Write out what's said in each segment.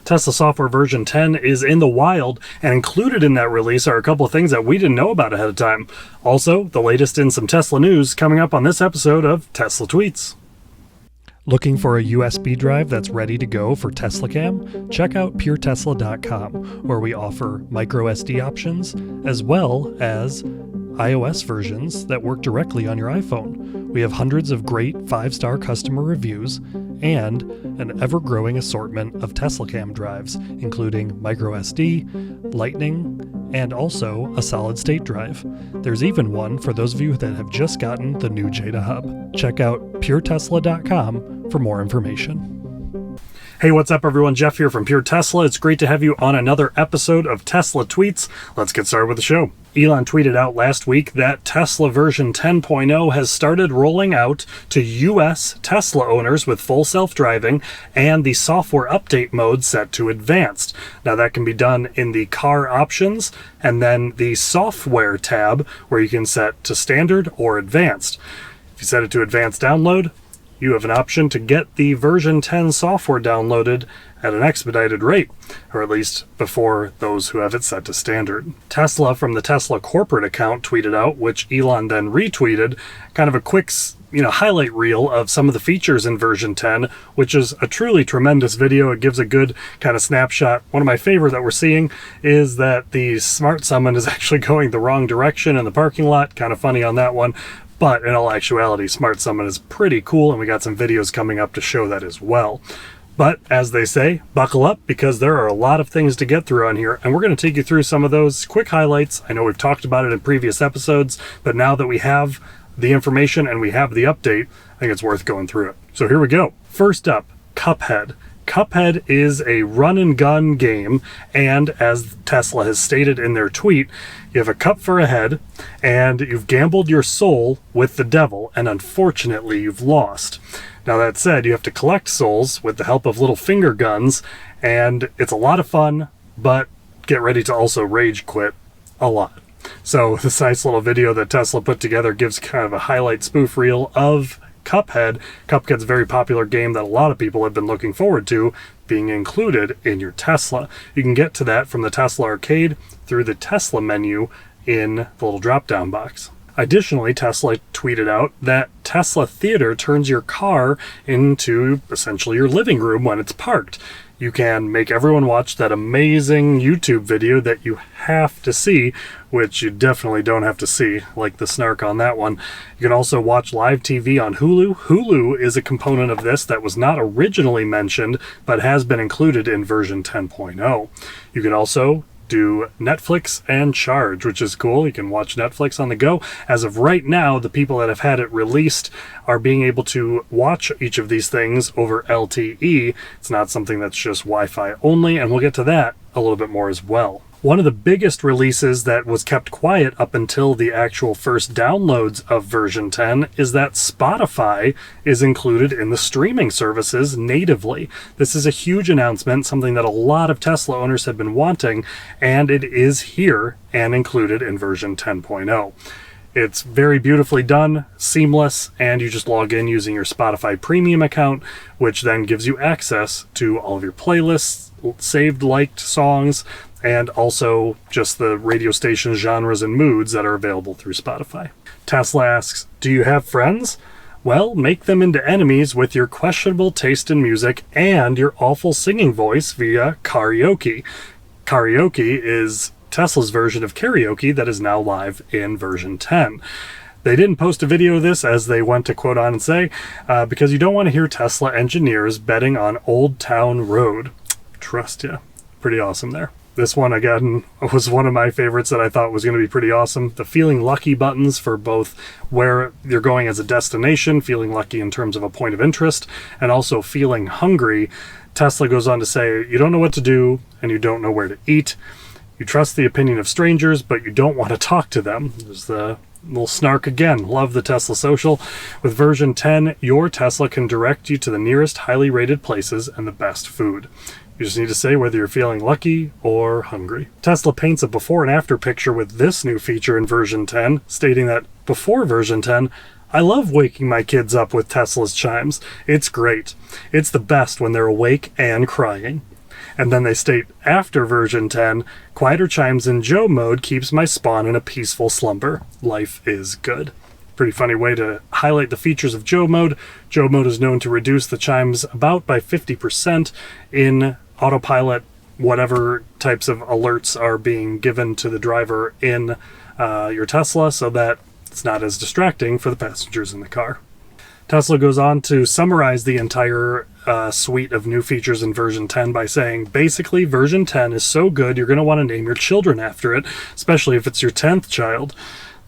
Tesla software version 10 is in the wild, and included in that release are a couple of things that we didn't know about ahead of time. Also, the latest in some Tesla news coming up on this episode of Tesla Tweets. Looking for a USB drive that's ready to go for TeslaCam? Check out puretesla.com, where we offer microSD options as well as iOS versions that work directly on your iPhone. We have hundreds of great 5-star customer reviews and an ever-growing assortment of TeslaCam drives, including microSD, Lightning, and also a solid-state drive. There's even one for those of you that have just gotten the new Jada Hub. Check out puretesla.com for more information. Hey, what's up everyone? Jeff here from Pure Tesla. It's great to have you on another episode of Tesla Tweets. Let's get started with the show. Elon tweeted out last week that Tesla version 10.0 has started rolling out to US Tesla owners with full self-driving and the software update mode set to advanced. Now that can be done in the car options and then the software tab where you can set to standard or advanced. If you set it to advanced download, you have an option to get the version 10 software downloaded at an expedited rate, or at least before those who have it set to standard. Tesla from the Tesla corporate account tweeted out, which Elon then retweeted, kind of a quick highlight reel of some of the features in version 10, which is a truly tremendous video. It gives a good kind of snapshot. One of my favorite that we're seeing is that the Smart Summon is actually going the wrong direction in the parking lot. Kind of funny on that one. But in all actuality, Smart Summon is pretty cool, and we got some videos coming up to show that as well. But as they say, buckle up because there are a lot of things to get through on here, and we're going to take you through some of those quick highlights. I know we've talked about it in previous episodes, but now that we have the information and we have the update, I think it's worth going through it. So here we go. First up, Cuphead. Cuphead is a run-and-gun game, and as Tesla has stated in their tweet, you have a cup for a head, and you've gambled your soul with the devil, and unfortunately you've lost. Now that said, you have to collect souls with the help of little finger guns, and it's a lot of fun, but get ready to also rage quit a lot. So this nice little video that Tesla put together gives kind of a highlight spoof reel of Cuphead. Cuphead's a very popular game that a lot of people have been looking forward to being included in your Tesla. You can get to that from the Tesla Arcade through the Tesla menu in the little drop-down box. Additionally, Tesla tweeted out that Tesla Theater turns your car into essentially your living room when it's parked. You can make everyone watch that amazing YouTube video that you have to see, which you definitely don't have to see, like the snark on that one. You can also watch live TV on Hulu. Hulu is a component of this that was not originally mentioned, but has been included in version 10.0. You can also do Netflix and Charge, which is cool. You can watch Netflix on the go. As of right now, the people that have had it released are being able to watch each of these things over LTE. It's not something that's just Wi-Fi only, and we'll get to that a little bit more as well. One of the biggest releases that was kept quiet up until the actual first downloads of version 10 is that Spotify is included in the streaming services natively. This is a huge announcement, something that a lot of Tesla owners have been wanting, and it is here and included in version 10.0. It's very beautifully done, seamless, and you just log in using your Spotify Premium account, which then gives you access to all of your playlists, saved liked songs, and also just the radio station genres and moods that are available through Spotify. Tesla asks, do you have friends? Well, make them into enemies with your questionable taste in music and your awful singing voice via Karaoke. Karaoke is Tesla's version of karaoke that is now live in version 10. They didn't post a video of this, as they went to quote on and say, because you don't want to hear Tesla engineers betting on Old Town Road. Trust ya. Pretty awesome there. This one, again, was one of my favorites that I thought was going to be pretty awesome. The feeling lucky buttons for both where you're going as a destination, feeling lucky in terms of a point of interest, and also feeling hungry. Tesla goes on to say, you don't know what to do, and you don't know where to eat. You trust the opinion of strangers, but you don't want to talk to them. There's the little snark again. Love the Tesla Social. With version 10, your Tesla can direct you to the nearest highly rated places and the best food. You just need to say whether you're feeling lucky or hungry. Tesla paints a before and after picture with this new feature in version 10, stating that before version 10, I love waking my kids up with Tesla's chimes. It's great. It's the best when they're awake and crying. And then they state, after version 10, quieter chimes in Joe mode keeps my spawn in a peaceful slumber. Life is good. Pretty funny way to highlight the features of Joe mode. Joe mode is known to reduce the chimes about by 50% in autopilot, whatever types of alerts are being given to the driver in your Tesla, so that it's not as distracting for the passengers in the car. Tesla goes on to summarize the entire suite of new features in version 10 by saying, basically, version 10 is so good you're going to want to name your children after it, especially if it's your 10th child.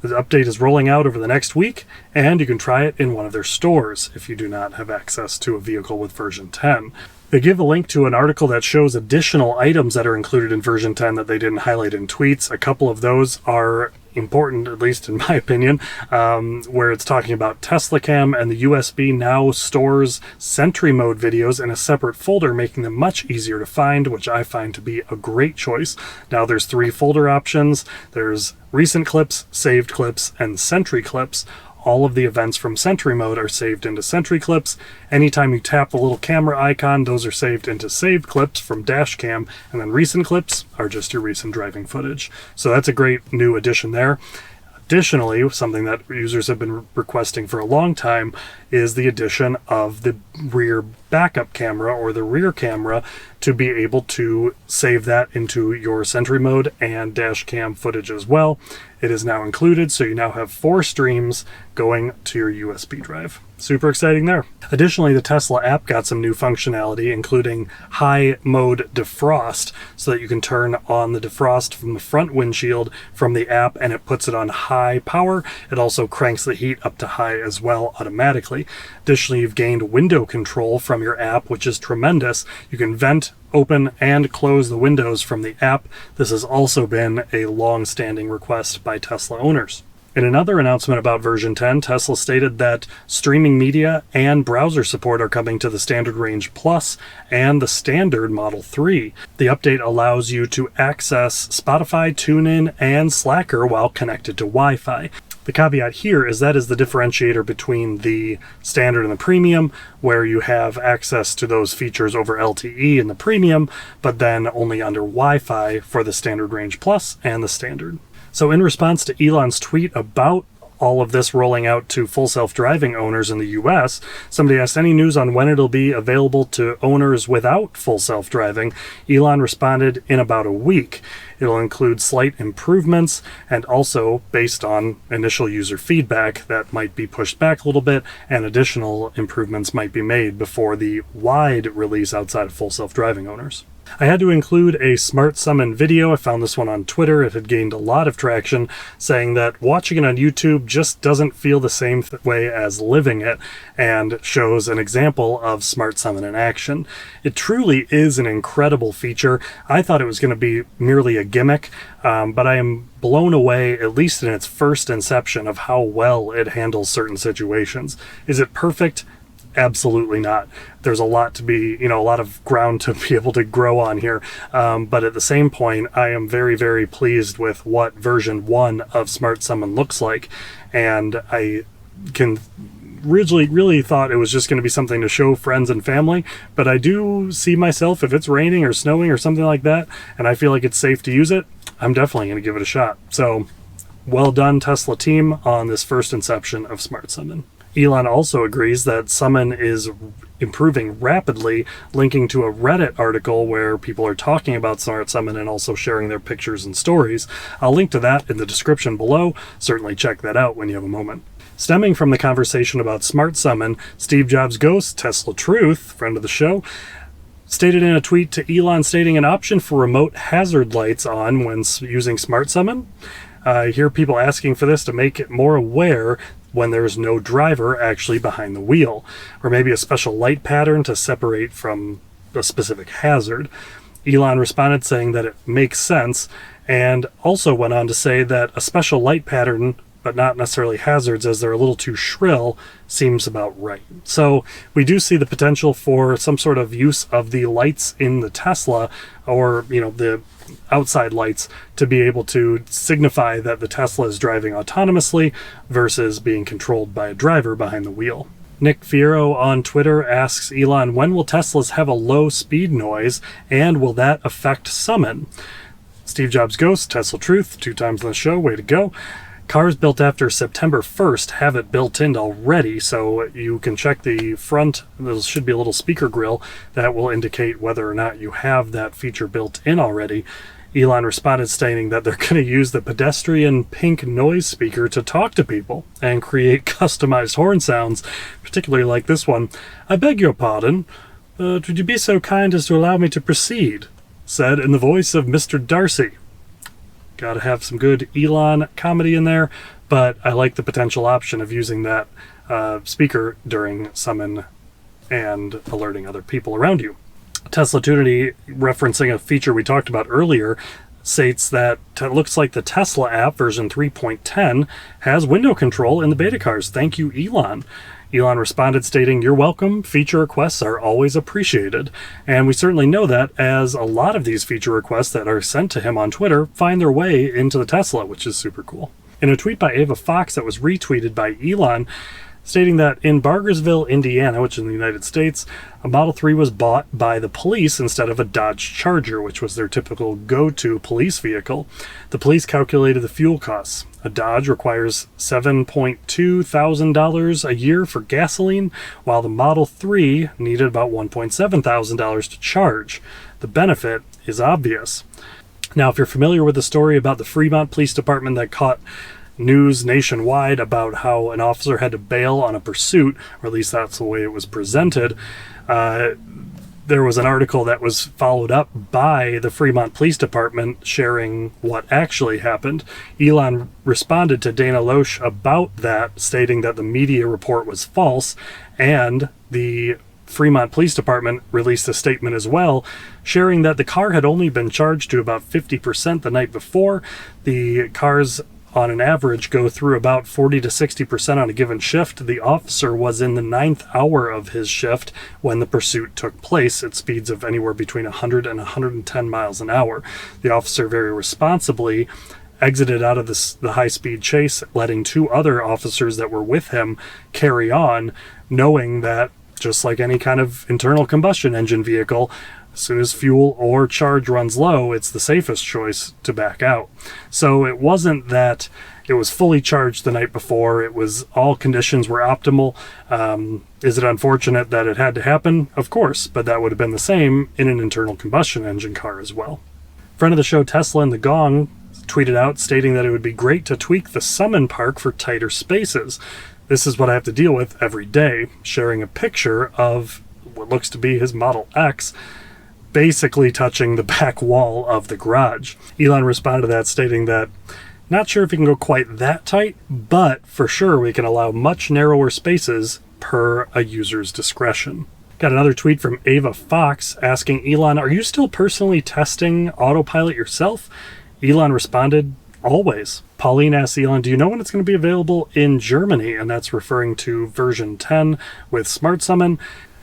The update is rolling out over the next week, and you can try it in one of their stores if you do not have access to a vehicle with version 10. They give a link to an article that shows additional items that are included in version 10 that they didn't highlight in tweets. A couple of those are important, at least in my opinion, where it's talking about TeslaCam, and the USB now stores Sentry mode videos in a separate folder, making them much easier to find, which I find to be a great choice. Now there's 3 folder options. There's recent clips, saved clips, and Sentry clips. All of the events from Sentry mode are saved into Sentry clips. Anytime you tap the little camera icon, those are saved into saved clips from dashcam, and then recent clips are just your recent driving footage. So that's a great new addition there. Additionally, something that users have been requesting for a long time is the addition of the rear backup camera, or the rear camera, to be able to save that into your Sentry mode and dash cam footage as well. It is now included, so you now have 4 streams going to your USB drive. Super exciting there. Additionally, the Tesla app got some new functionality, including high mode defrost, so that you can turn on the defrost from the front windshield from the app, and it puts it on high power. It also cranks the heat up to high as well automatically. Additionally, you've gained window control from your app, which is tremendous. You can vent, open, and close the windows from the app. This has also been a long-standing request by Tesla owners. In another announcement about version 10, Tesla stated that streaming media and browser support are coming to the Standard Range Plus and the Standard Model 3. The update allows you to access Spotify, TuneIn, and Slacker while connected to Wi-Fi. The caveat here is that is the differentiator between the Standard and the Premium, where you have access to those features over LTE in the Premium, but then only under Wi-Fi for the Standard Range Plus and the Standard. So in response to Elon's tweet about all of this rolling out to full self-driving owners in the US, somebody asked any news on when it'll be available to owners without full self-driving. Elon responded, in about a week. It'll include slight improvements, and also based on initial user feedback that might be pushed back a little bit, and additional improvements might be made before the wide release outside of full self-driving owners. I had to include a Smart Summon video. I found this one on Twitter. It had gained a lot of traction, saying that watching it on YouTube just doesn't feel the same way as living it, and shows an example of Smart Summon in action. It truly is an incredible feature. I thought it was going to be merely a gimmick, but I am blown away, at least in its first inception, of how well it handles certain situations. Is it perfect? Absolutely not. There's a lot to be, a lot of ground to be able to grow on here. But at the same point, I am very, very pleased with what version 1 of Smart Summon looks like. And I can really thought it was just going to be something to show friends and family. But I do see myself, if it's raining or snowing or something like that, and I feel like it's safe to use it, I'm definitely going to give it a shot. So well done, Tesla team, on this first inception of Smart Summon. Elon also agrees that Summon is improving rapidly, linking to a Reddit article where people are talking about Smart Summon and also sharing their pictures and stories. I'll link to that in the description below. Certainly check that out when you have a moment. Stemming from the conversation about Smart Summon, Steve Jobs' ghost, Tesla Truth, friend of the show, stated in a tweet to Elon stating an option for remote hazard lights on when using Smart Summon. I hear people asking for this to make it more aware when there's no driver actually behind the wheel, or maybe a special light pattern to separate from a specific hazard. Elon responded saying that it makes sense, and also went on to say that a special light pattern, but not necessarily hazards as they're a little too shrill, seems about right. So we do see the potential for some sort of use of the lights in the Tesla, or the outside lights, to be able to signify that the Tesla is driving autonomously versus being controlled by a driver behind the wheel. Nick Fiero on Twitter asks Elon, when will Teslas have a low speed noise, and will that affect Summon? Steve Jobs Ghost, Tesla Truth, 2 times on the show, way to go. Cars built after September 1st have it built in already, so you can check the front. There should be a little speaker grill that will indicate whether or not you have that feature built in already. Elon responded stating that they're going to use the pedestrian pink noise speaker to talk to people and create customized horn sounds, particularly like this one. "I beg your pardon. Would you be so kind as to allow me to proceed?" said in the voice of Mr. Darcy. Gotta have some good Elon comedy in there, but I like the potential option of using that speaker during Summon and alerting other people around you. Tesla Tunity, referencing a feature we talked about earlier, states that it looks like the Tesla app version 3.10 has window control in the beta cars. Thank you, Elon. Elon responded stating, "You're welcome. Feature requests are always appreciated." And we certainly know that, as a lot of these feature requests that are sent to him on Twitter find their way into the Tesla, which is super cool. In a tweet by Ava Fox that was retweeted by Elon, stating that in Bargersville, Indiana, which is in the United States, a Model 3 was bought by the police instead of a Dodge Charger, which was their typical go-to police vehicle. The police calculated the fuel costs. A Dodge requires $7,200 a year for gasoline, while the Model 3 needed about $1,700 to charge. The benefit is obvious. Now, if you're familiar with the story about the Fremont Police Department that caught news nationwide about how an officer had to bail on a pursuit, or at least that's the way it was presented, there was an article that was followed up by the Fremont Police Department sharing what actually happened. Elon responded to Dana Loesch about that, stating that the media report was false, and the Fremont Police Department released a statement as well, sharing that the car had only been charged to about 50% the night before. The cars on an average go through about 40 to 60% on a given shift. The officer was in the 9th hour of his shift when the pursuit took place at speeds of anywhere between 100 and 110 miles an hour. The officer very responsibly exited out of the high-speed chase, letting 2 other officers that were with him carry on, knowing that, just like any kind of internal combustion engine vehicle, as soon as fuel or charge runs low, it's the safest choice to back out. So it wasn't that it was fully charged the night before. It was all conditions were optimal. Is it unfortunate that it had to happen? Of course, but that would have been the same in an internal combustion engine car as well. Friend of the show, Tesla and the Gong, tweeted out stating that it would be great to tweak the Summon Park for tighter spaces. This is what I have to deal with every day, sharing a picture of what looks to be his Model X, basically touching the back wall of the garage. Elon responded to that stating that, "Not sure if we can go quite that tight, but for sure we can allow much narrower spaces per a user's discretion." Got another tweet from Ava Fox asking Elon, "Are you still personally testing autopilot yourself?" Elon responded, "Always." Pauline asks Elon, "Do you know when it's going to be available in Germany?" And that's referring to version 10 with Smart Summon.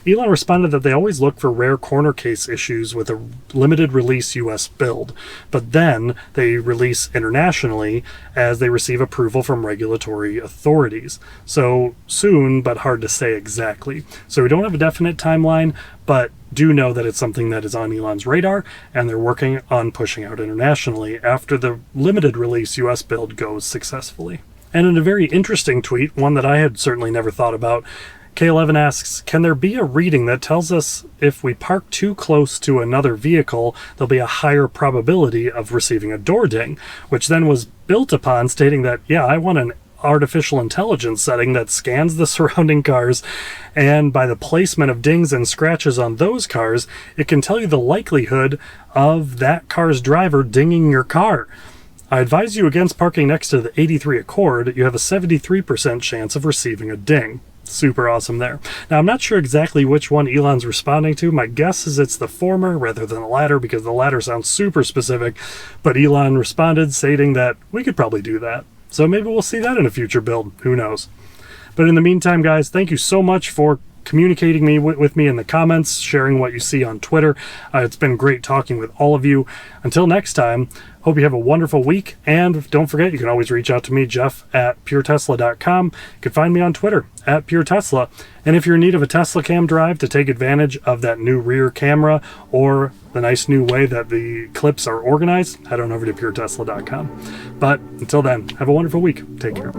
Elon responded that they always look for rare corner case issues with a limited release US build, but then they release internationally as they receive approval from regulatory authorities. So soon, but hard to say exactly. So we don't have a definite timeline, but do know that it's something that is on Elon's radar, and they're working on pushing out internationally after the limited release US build goes successfully. And in a very interesting tweet, one that I had certainly never thought about, K11 asks, "Can there be a reading that tells us if we park too close to another vehicle, there'll be a higher probability of receiving a door ding?" Which then was built upon stating that, yeah, I want an artificial intelligence setting that scans the surrounding cars, and by the placement of dings and scratches on those cars, it can tell you the likelihood of that car's driver dinging your car. I advise you against parking next to the 83 Accord. You have a 73% chance of receiving a ding. Super awesome there. Now, I'm not sure exactly which one Elon's responding to. My guess is it's the former rather than the latter, because the latter sounds super specific. But Elon responded stating that we could probably do that. So maybe we'll see that in a future build. Who knows? But in the meantime, guys, thank you so much for communicating with me in the comments, sharing what you see on Twitter. It's been great talking with all of you. Until next time, hope you have a wonderful week, and don't forget, you can always reach out to me, Jeff, at puretesla.com. You can find me on Twitter, at puretesla. And if you're in need of a TeslaCam drive to take advantage of that new rear camera or the nice new way that the clips are organized, head on over to puretesla.com. But until then, have a wonderful week. Take care.